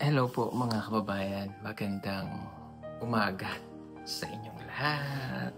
Hello po mga kababayan, magandang umaga sa inyong lahat.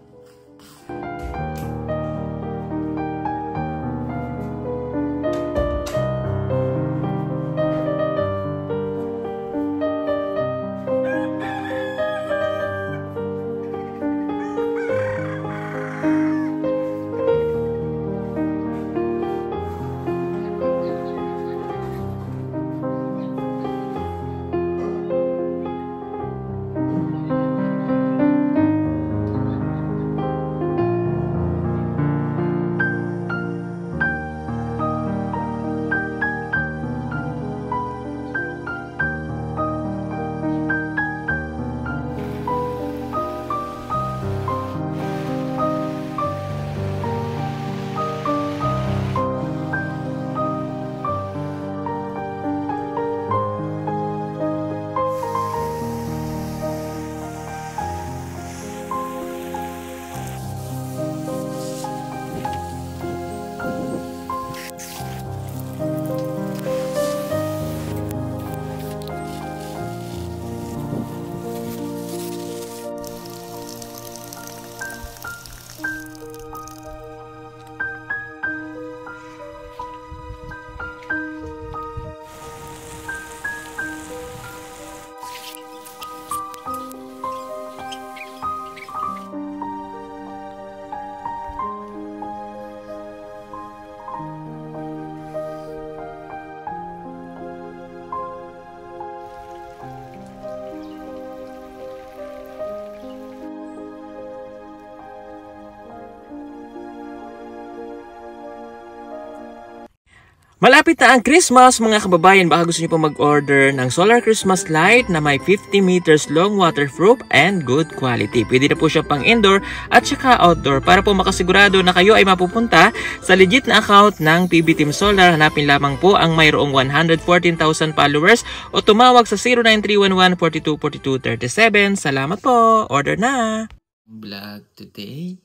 Malapit na ang Christmas mga kababayan, baka gusto niyo po mag-order ng solar Christmas light na may 50 meters long, waterproof and good quality. Pwede na po siya pang indoor at saka outdoor. Para po makasigurado na kayo ay mapupunta sa legit na account ng PB Team Solar, hanapin lamang po ang mayroong 114,000 followers o tumawag sa 0931-424237. Salamat po! Order na! Vlog today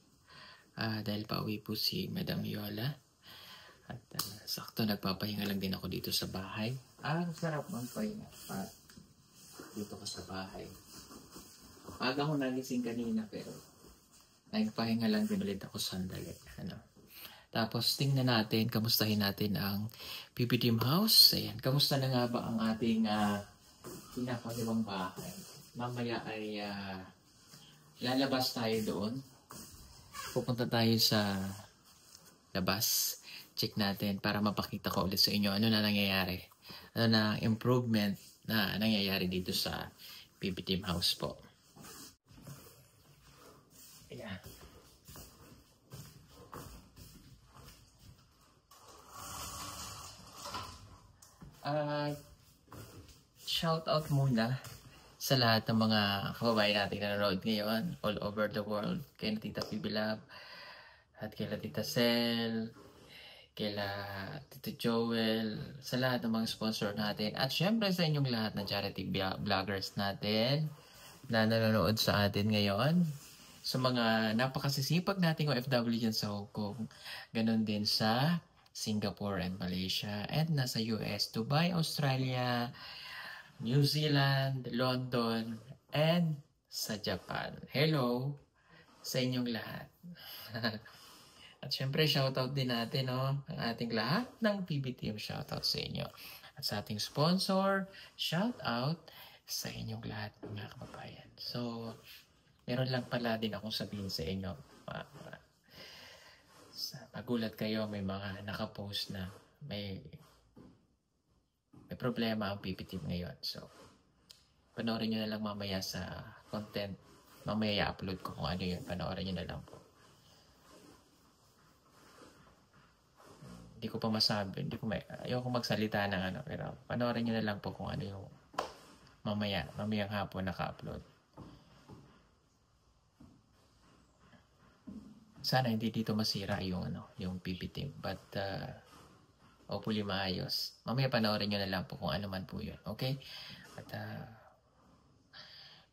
dahil pauwi po si Madam Yola. At sakto nagpapahinga lang din ako dito sa bahay. Ang sarap magpahinga dito ka sa bahay. Aga ko nagising kanina pero nagpahinga lang din ulit ako sandali. Tapos tingnan natin, kamustahin natin ang PB Team House. Ayan, kamusta na nga ba ang ating pinapagawang bahay? Mamaya ay lalabas tayo doon. Pupunta tayo sa labas. Check natin para mapakita ko ulit sa inyo ano na nangyayari. Ano na improvement na nangyayari dito sa PB Team House po. Ayan. Shout out muna sa lahat ng mga kababayan natin na nanonood ngayon all over the world. Kay Tita PB Love at kay Tita Cel, kila Tito Joel, sa lahat ng mga sponsor natin, at syempre sa inyong lahat ng charity vloggers natin na nanonood sa atin ngayon, sa mga napakasisipag nating OFW dyan sa Hong Kong, ganun din sa Singapore and Malaysia, and nasa US, Dubai, Australia, New Zealand, London, and sa Japan. Hello sa inyong lahat. At syempre, shoutout din natin, ang ating lahat ng PB Team. Shoutout sa inyo. At sa ating sponsor, shoutout sa inyong lahat, mga kababayan. So, meron lang pala din akong sabihin sa inyo. Magulat kayo, may mga nakapost na may problema ang PB Team ngayon. So, panoorin nyo na lang mamaya sa content. Mamaya i-upload ko kung ano yun. Panoorin nyo na lang po. Hindi ko pa masabi, ayoko magsalita ng pero panoorin nyo na lang po kung ano yung mamayang hapon naka-upload. Sana hindi dito masira yung PB Team, but hopefully maayos. Mamaya panoorin nyo na lang po kung ano man po yun, okay? At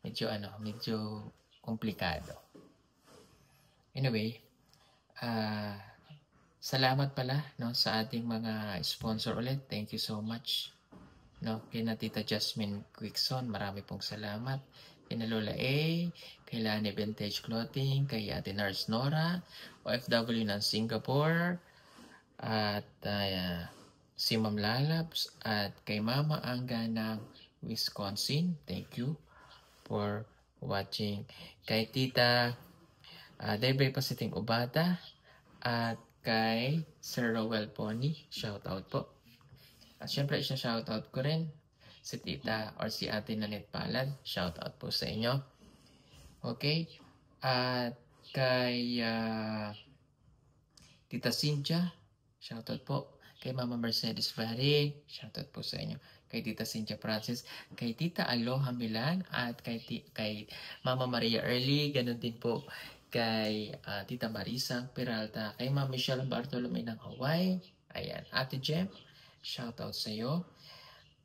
medyo komplikado. Anyway, salamat pala sa ating mga sponsor ulit. Thank you so much. No? Kay na Tita Jasmine Quickson, marami pong salamat. Kay na Lola A, kay Lani Vintage Clothing, kay Ate Nars Nora, OFW ng Singapore, at si Ma'am Lalabs, at kay Mama Angga ng Wisconsin. Thank you for watching. Kay Tita Debre Pasiting Ubata, at kay Sir Rowell Pony, shout out po. At syempre shout out ko rin si Tita or si Ate Nanette Palad, shout out po sa inyo. Okay? At kay Tita Cynthia, shout out po. Kay Mama Mercedes Barry, shout out po sa inyo. Kay Tita Cynthia Francis, kay Tita Aloha Milan, at kay Mama Maria Early, ganun din po kay Tita Marisa Peralta, kay Mama Michelle Bartolome ng Hawaii, ayan, Ate Jem, shout out sa iyo.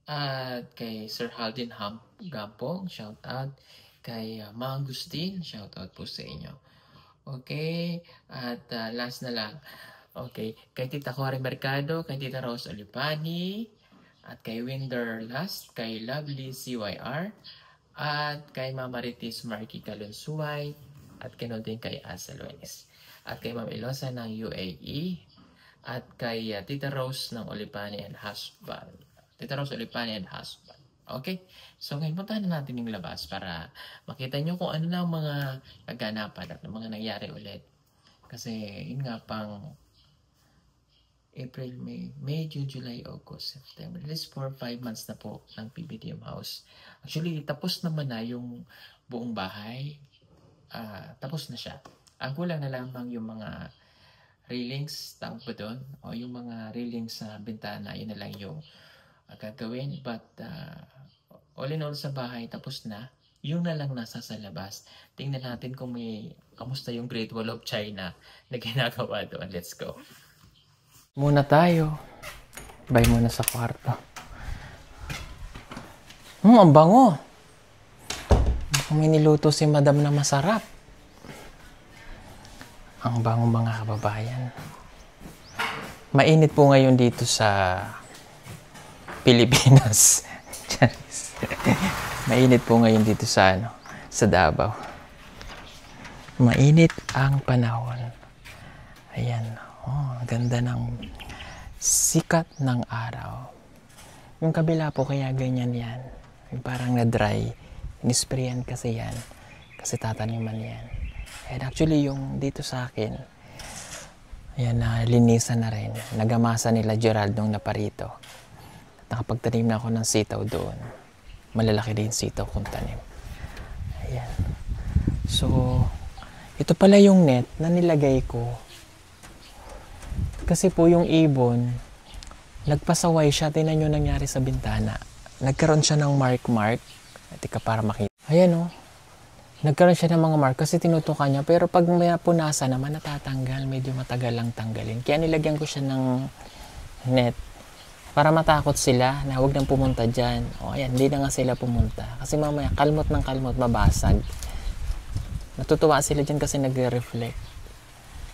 At kay Sir Haldin Gampong, shout out. Kay Ma Agustin, shout out po sa inyo. Okay, at last na lang. Okay, kay Tita Cory Mercado, kay Tita Rose Olipani, at kay Winder Last, kay Lovely CYR, at kay Mama Ritis Marky Calonsuay, at kano din kay Asa Luenes, at kay Ma'am Elosa ng UAE, at kay Tita Rose ng Olipani and Husband. Tita Rose Olipani and Husband. Okay? So ngayon puntahan na natin yung labas para makita nyo kung ano na ang mga kaganapan at mga nangyari ulit. Kasi yun nga pang April, May, June, July, August, September. At least 4-5 months na po ng PBDM House. Actually, tapos naman na yung buong bahay. Tapos na siya. Ang kulang na lamang yung mga railings, tawag po doon, o yung mga railings sa bintana, yun na lang yung gagawin. But all in all sa bahay, tapos na. Yung na lang nasa sa labas. Tingnan natin kung kamusta yung Great Wall of China na ginagawa doon. Let's go. Muna tayo. Bye muna sa kwarto. Ang bango. May niluto si Madam na masarap. Ang bango mga kababayan. Mainit po ngayon dito sa Pilipinas. Mainit po ngayon dito sa sa Davao. Mainit ang panahon. Ayan. Ang ganda ng sikat ng araw. Yung kabila po kaya ganyan yan. Yung parang na-dry. Nisprayan kasi yan. Kasi tataniman yan. And actually yung dito sa akin, ayan, linisan na rin. Nagamasa nila Gerald nung naparito. Nakapagtanim na ako ng sitaw doon. Malalaki din sitaw kung tanim. Ayan. So, ito pala yung net na nilagay ko. Kasi po yung ibon, nagpasaway siya. Tingnan nyo nangyari sa bintana. Nagkaroon siya ng mark. Tika para makita. Ayan o. Nagkaroon siya ng mga mark kasi tinutukan niya. Pero pag may punasan naman natatanggal. Medyo matagal lang tanggalin. Kaya nilagyan ko siya ng net. Para matakot sila na huwag nang pumunta dyan. O ayan, hindi na nga sila pumunta. Kasi mamaya kalmot ng kalmot mabasag. Natutuwa sila dyan kasi nagre-reflect.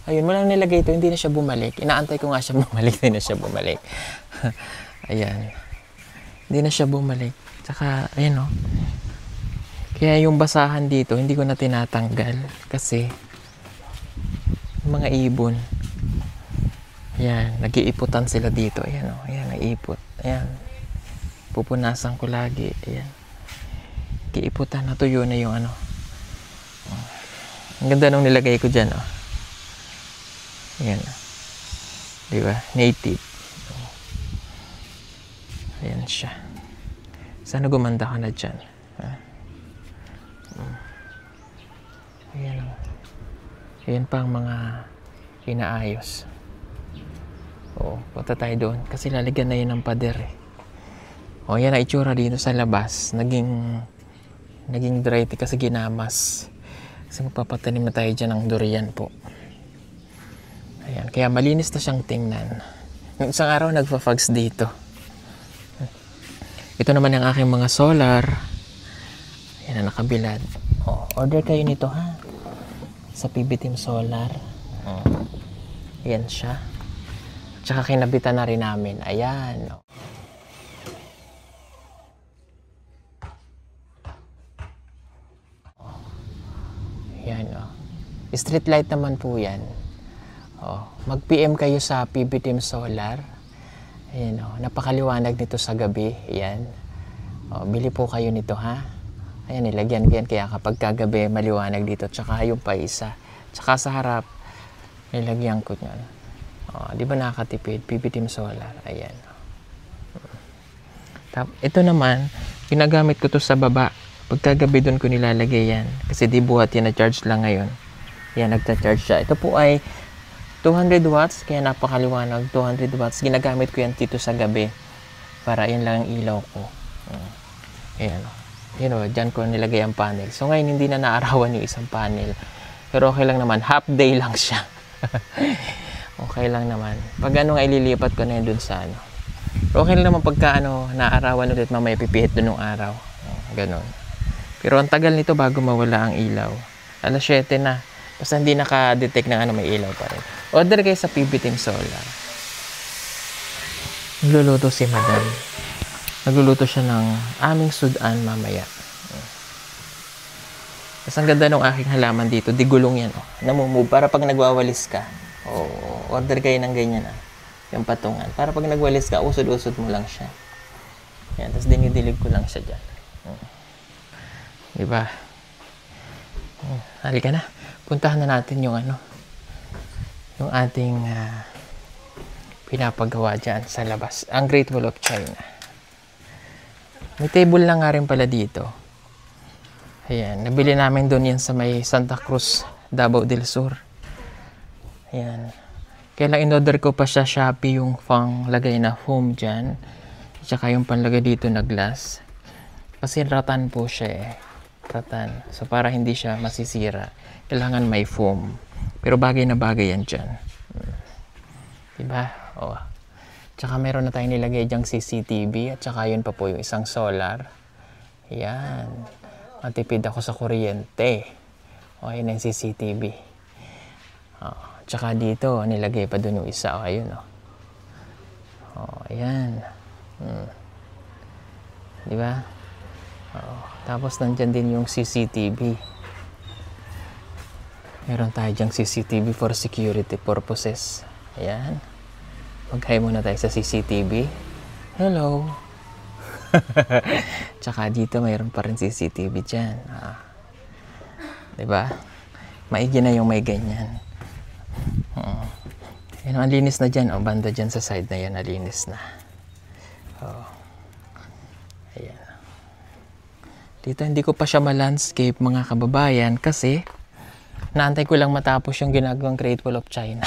Ayun, mula nilagay ito, hindi na siya bumalik. Inaantay ko nga siya bumalik. Hindi na siya bumalik. Ayan. Hindi na siya bumalik. Tsaka, ayan o. Kaya yung basahan dito, hindi ko na tinatanggal. Kasi, mga ibon. Ayan, nag-iiputan sila dito. Ayan o, ayan, nag-iipot. Ayan. Pupunasan ko lagi. Ayan. Nag-iiputan, natuyo na yung ano. Ang ganda nung nilagay ko dyan o. Ayan o. Diba? Native. Ayan siya. Sana gumanda ka na dyan. Ayan o. Ayan pa ang mga inaayos. Oo, punta tayo doon. Kasi lalagyan na yun ng pader eh. O, yan ang itsura dito sa labas. Naging dry kasi ginamas. Kasi magpapatanim na tayo dyan ng durian po. Ayan, kaya malinis na siyang tingnan. Yung isang araw nagpa-fags dito. Ito naman ang aking mga solar. Ayan na nakabilad. O, order kayo nito ha. Sa PB Team Solar. Ayan siya. Tsaka kinabitan na rin namin. Ayan. Street light naman po yan. Oh, mag-PM kayo sa PB Team Solar. Ayan, oh, napakaliwanag nito sa gabi. Ayan. Oh, bili po kayo nito, ha. Ayan, nilagyan ko yan. Kaya kapag kagabi, maliwanag dito. Tsaka yung pa isa. Tsaka sa harap, nilagyan ko yan. Oh, di ba nakakatipid? PB Team Solar. Ayan. Ito naman, ginagamit ko to sa baba. Pagkagabi doon ko nilalagay yan. Kasi di buhat yan, na-charge lang ngayon. Yan, nagta-charge siya. Ito po ay 200 watts, kaya napakaliwanag. 200 watts. Ginagamit ko yan dito sa gabi. Para yan lang ang ilaw ko. Ayan. You know, dyan ko nilagay ang panel. So ngayon, hindi na naarawan yung isang panel. Pero okay lang naman. Half day lang siya. Okay lang naman. Pag ano nga, ililipat ko na yun dun sa ano. Okay lang naman pagka ano, naarawan ulit, mamaya pipihit dun ng araw. Ganon. Pero ang tagal nito bago mawala ang ilaw. Alas 7 na. Basta hindi naka-detect ng ano, may ilaw pa rin. Order kayo sa PB Team Solar. Nagluluto si Madam. Nagluluto siya ng aming sudan mamaya. Tapos ang ganda ng aking halaman dito. Digulong yan. Oh. Namumove. Para pag nagwawalis ka. Oh, order kayo ng ganyan. Ah. Yung patungan. Para pag nagwalis ka, usod-usod mo lang siya. Yan. Tapos dinidilig ko lang siya dyan. Diba? Halika na. Puntahan na natin yung ano. Yung ating pinapagawa dyan sa labas. Ang Great Wall of China. May table lang nga rin pala dito. Ayan. Nabili namin doon yan sa may Santa Cruz, Davao del Sur. Ayan. Kaya lang in-order ko pa siya Shopee yung panglagay na foam dyan. Tsaka yung panlagay dito na glass. Kasi ratan po siya eh. Ratan. So para hindi siya masisira, kailangan may foam. Pero bagay na bagay yan dyan. Diba? O. Tsaka meron na tayong nilagay dyang CCTV. At tsaka yun pa po yung isang solar. Ayan. Matipid ako sa kuryente. O, yun yung CCTV. O. Tsaka dito, nilagay pa dun yung isa. O, ayun, o. O, ayan. Diba? O. Tapos, nandyan din yung CCTV. Meron tayo dyang CCTV for security purposes. Ayan. Mag-hi muna tayo sa CCTV. Hello. Tsaka dito, mayroon pa rin CCTV dyan. Diba? Maigi na yung may ganyan. Yan, ang linis na dyan. O, banda dyan sa side na yan, nalinis na. Ayan. Dito, hindi ko pa siya ma-landscape, mga kababayan, kasi naantay ko lang matapos yung ginagawang Great Wall of China.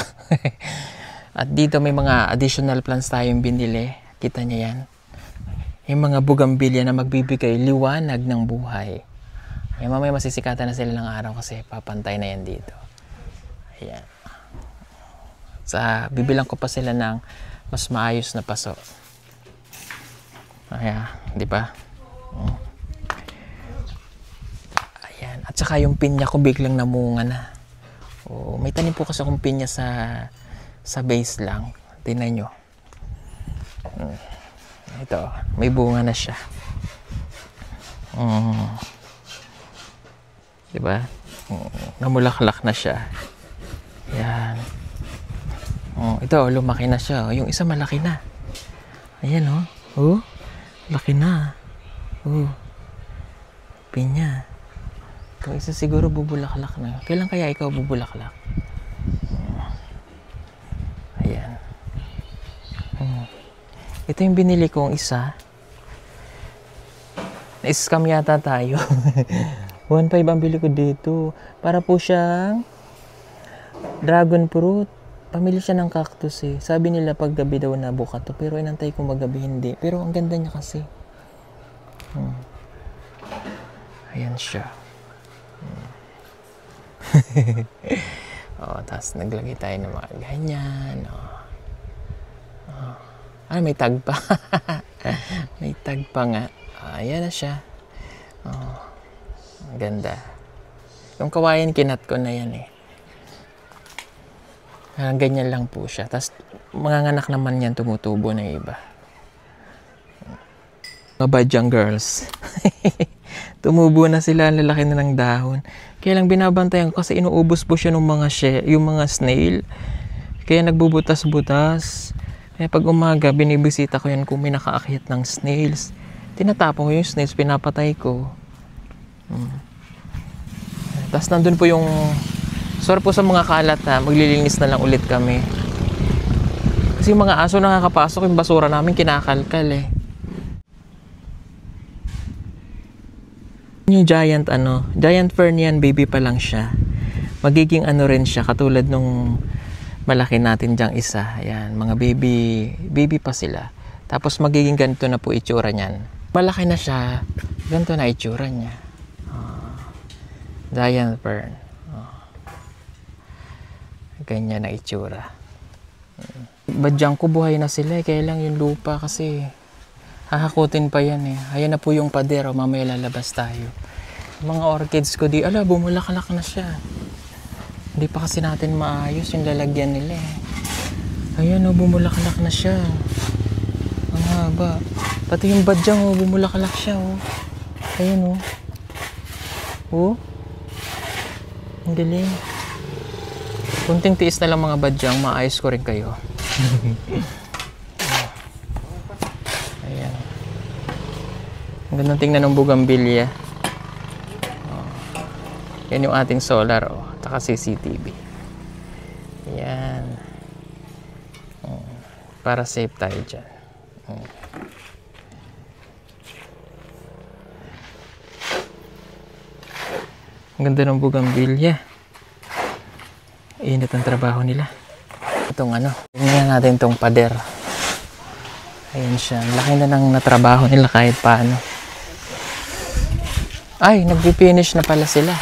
At dito may mga additional plants tayong binili. Kita niya yan. Yung mga bugambilya na magbibigay liwanag ng buhay. Ayan, mamaya masisikatan na sila ng araw kasi papantay na yan dito. Ayan. Bibilang ko pa sila ng mas maayos na paso. Ayan, di ba? Ayan. At saka yung pinya ko biglang namunga na. Oh, may tanim po kasi akong pinya sa base lang. Tingnan nyo. Ito, may bunga na siya. Diba? Namulaklak na siya. Yan. Ito, lumaki na siya. Yung isa malaki na. Ayan, oh. Oh, laki na. Oh. Pinya. Yung isa siguro bubulaklak na. Kailan kaya ikaw bubulaklak? Ayan. Ito yung binili kong isa. Na-scam yata tayo. 1.5 ang bili ko dito. Para po siyang dragon fruit. Pamili siya ng cactus eh. Sabi nila pag gabi daw nabuka to. Pero inantay ko magabi hindi. Pero ang ganda niya kasi. Ayan siya. Tapos naglagay tayo ng mga ganyan. May tag pa. May tag pa nga. Ayan na siya. Ang ganda. Yung kawayan kinat ko na yan eh. Ganyan lang po siya. Tapos manganganak naman yan, tumutubo na iba. Babadyang girls. Tumubo na sila, ang lalaki na ng dahon. Kaya lang binabantayan ko kasi inuubos po siya ng mga yung mga snail. Kaya nagbubutas-butas. Kaya pag umaga, binibisita ko yan kung may nakaakyat ng snails. Tinatapon ko yung snails, pinapatay ko. Tapos nandun po yung... Sorry po sa mga kalat ha, maglilinis na lang ulit kami. Kasi yung mga aso nakakapasok, yung basura namin kinakalkal eh. Yung giant giant fern yan, baby pa lang siya. Magiging rin siya, katulad nung malaki natin dyang isa. Ayan, mga baby pa sila. Tapos magiging ganito na po itsura niyan. Malaki na siya, ganito na itsura niya. Giant fern. Ganyan na itsura. Badyang ko buhay na sila kaya lang yung lupa kasi hahakutin pa yan eh. Ayan na po yung pader, mamaya lalabas tayo. Mga orchids ko bumulaklak na siya. Hindi pa kasi natin maayos yung lalagyan nila eh. Ayan bumulaklak na siya. Ang haba. Pati yung badyang bumulaklak siya Ayan ang galing. Kunting tiis na lang mga badyang, maayos ko rin kayo. Ayan. Ang gandang tingnan ng bugambilya. Yan yung ating solar taka CCTV. Ayan. Para safe tayo dyan. Ang ganda ng bugambilya. Init ang trabaho nila. Itong tingnan natin itong pader. Ayan siya. Laki na ng natrabaho nila kahit paano. Ay, nag-finish na pala sila.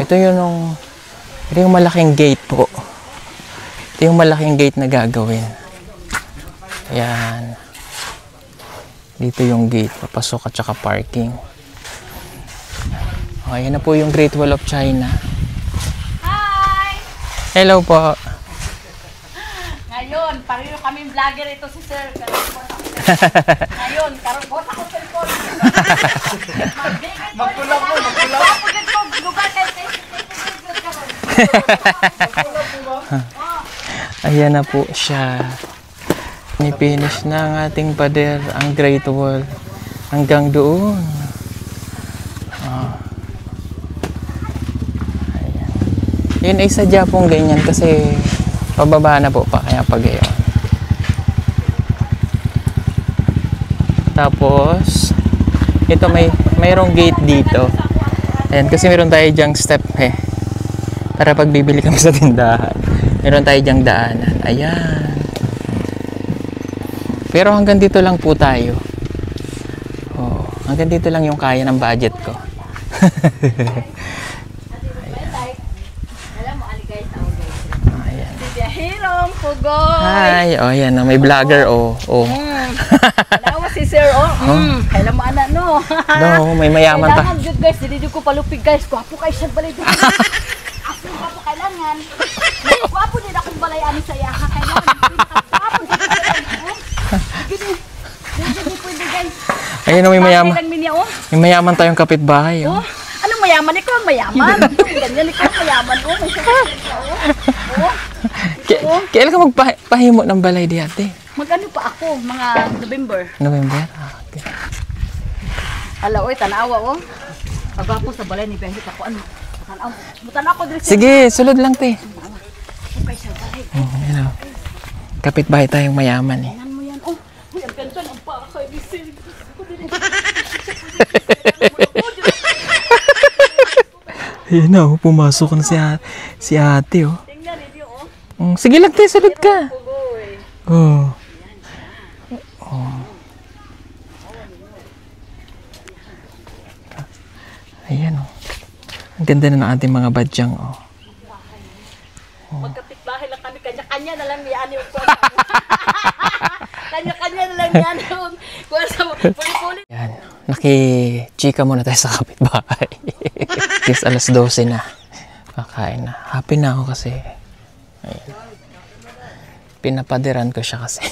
Ito yung malaking gate po. Ito yung malaking gate na gagawin. Ayan. Dito yung gate. Papasok at saka parking. Ayan na po yung Great Wall of China. Hello po. Ngayon, pareho kaming vlogger ito si Sir. Ngayon, karupot ako cellphone. Magkulap mo. Lugar kayo. Ayan na po siya. Ni-finish na ang ating pader, ang Great Wall. Hanggang doon. Yun ay sadya pong ganyan kasi pababa na po pa kaya pag gayon. Tapos ito mayroong gate dito. Ayan, kasi meron tayo dyang step para pag bibili kami sa tindahan. Meron tayo dyang daanan. Ayan. Pero hanggang dito lang po tayo. Hanggang dito lang yung kaya ng budget ko. Hirong pugoy. Hi, yan may vlogger Alam mo si Sir kailan mo anak no. May mayaman pa. Kailangan jud guys, dili jud ko palupig guys. Gwapo kay siya balay. Asin ka po kailangan. Gwapo din akong balay ani sa iya kailangan. Gwapo din gini. Dili pwede guys. Ayun may mayaman. May mayaman tayong kapitbahay Anong mayaman ikaw? Mayaman. Ganyan ikaw mayaman Kailan ka magpahimo ng balay di ate? Magano pa ako, mga November. Okay. Ala, tanawa Pagwapo sa balay ni Benji ako tanaw ko diri. Sige, sulod lang te. Okay siya balay. Kapitbahay tayong mayaman Tingnan mo yan. Uy, ang ganda ng pakay ni Sir. Ayun pumasok na si ate Tingnan niyo sige lang te, sulod ka. Ayan ang ganda na ng ating mga badyang Magkapit-bahay lang kami, kanya-kanya na lang yan yung kanya-kanya na lang yan yung puli-puli. Yan, naki-chika muna tayo sa kapitbahay. Yes, 12:00 na. Kakain na. Happy na ako kasi. Ayan. Pinapadiran ko siya kasi.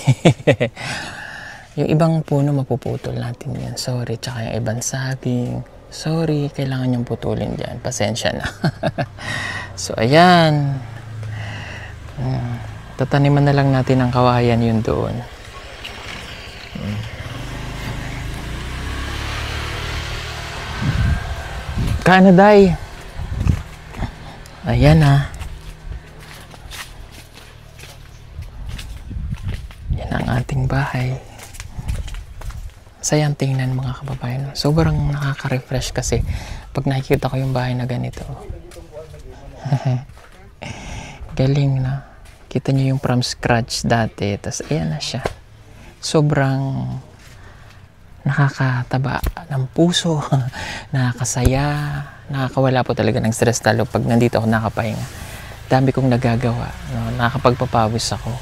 Yung ibang puno mapuputol natin yan. Sorry. Tsaka yung ibang saging. Sorry, kailangan yung putulin dyan. Pasensya na. So, ayan. Tataniman na lang natin ng kawayan yun doon. Kanaday. Ayan na. Yan ang ating bahay. Sayang tingnan mga kababayan. Sobrang nakaka-refresh kasi pag nakikita ko yung bahay na ganito. Galing na. Kita nyo yung from scratch dati. Tapos ayan na siya. Sobrang nakakataba ng puso. Nakakasaya. Nakakawala po talaga ng stress talo pag nandito ako nakapahinga. Dami kong nagagawa. No? Nakakapagpapawis ako.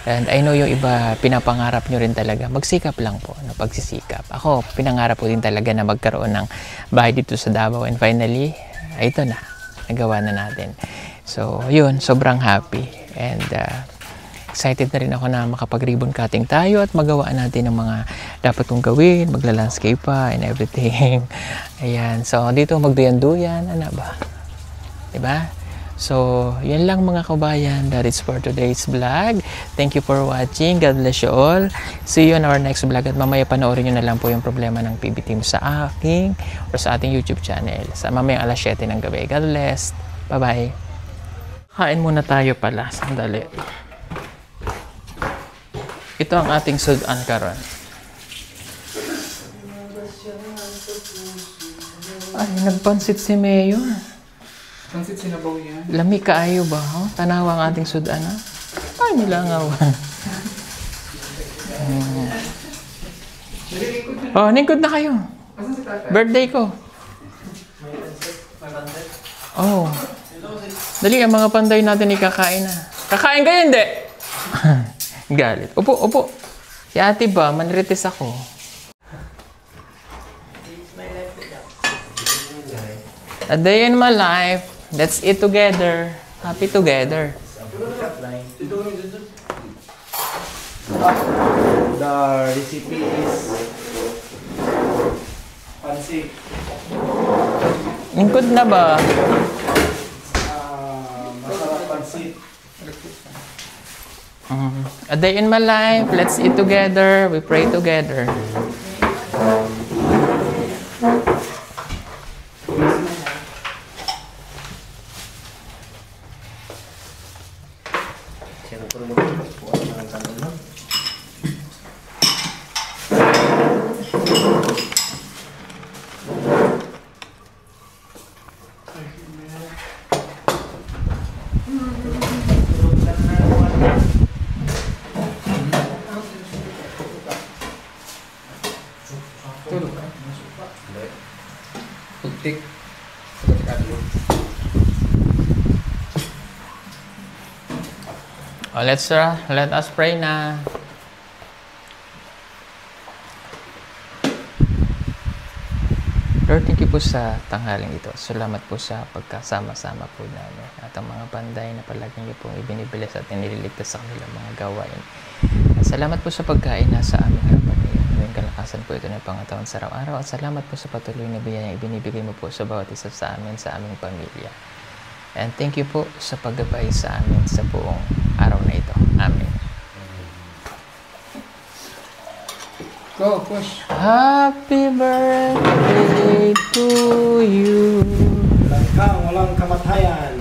And I know yung iba, pinapangarap nyo rin talaga. Magsikap lang po, no? Pagsisikap. Ako, pinangarap po din talaga na magkaroon ng bahay dito sa Davao. And finally, ito na. Nagawa na natin. So, yun. Sobrang happy. And excited na rin ako na makapag-ribbon cutting tayo at magawa natin ng mga dapat kong gawin. Magla-landscape pa and everything. Ayan. So, dito magduyan-duyan. Ano ba? Diba? So, yan lang mga kabayan. That is for today's vlog. Thank you for watching. God bless you all. See you on our next vlog. At mamaya panoorin nyo na lang po yung problema ng PB Team sa aking or sa ating YouTube channel. Sa mamayang alas 7 ng gabi. God bless. Bye-bye. Kain muna tayo pala. Sandali. Ito ang ating sudan karon. Ay, nagpansit si Mayor. Pansit sinabaw yan. Lami kaayo ba? Oh? Tanawa ang ating sudan, ha? Ay, nilangaw. Oh, ningkod na kayo. Birthday ko. Oh. Dali, ang mga panday natin ikakain na. Kakain kayo, hindi? Galit. Upo, upo. Si ate ba? Manritis ako. A day in my life. Let's eat together. Happy together. The recipe is pansit. Ingkod na ba? Masarap pansit. A day in my life. Let's eat together. We pray together. Putik. Oh, let us pray na. Lord, thank you po sa tanghaling ito. Salamat po sa pagkasama-sama po namin at ang mga panday na palagi niyo pong ibinibilis at inililigtas sa kanilang mga gawain. At salamat po sa pagkain na sa aming harapan niyo. Ngayong kalakasan po ito na pangatawang sa araw-araw at salamat po sa patuloy na biyayang ibinibigay mo po sa bawat isa sa amin, sa aming pamilya. And thank you po sa paggabay sa amin sa buong araw na ito. Amen. Go, push. Happy birthday to you. Walang kamatayan.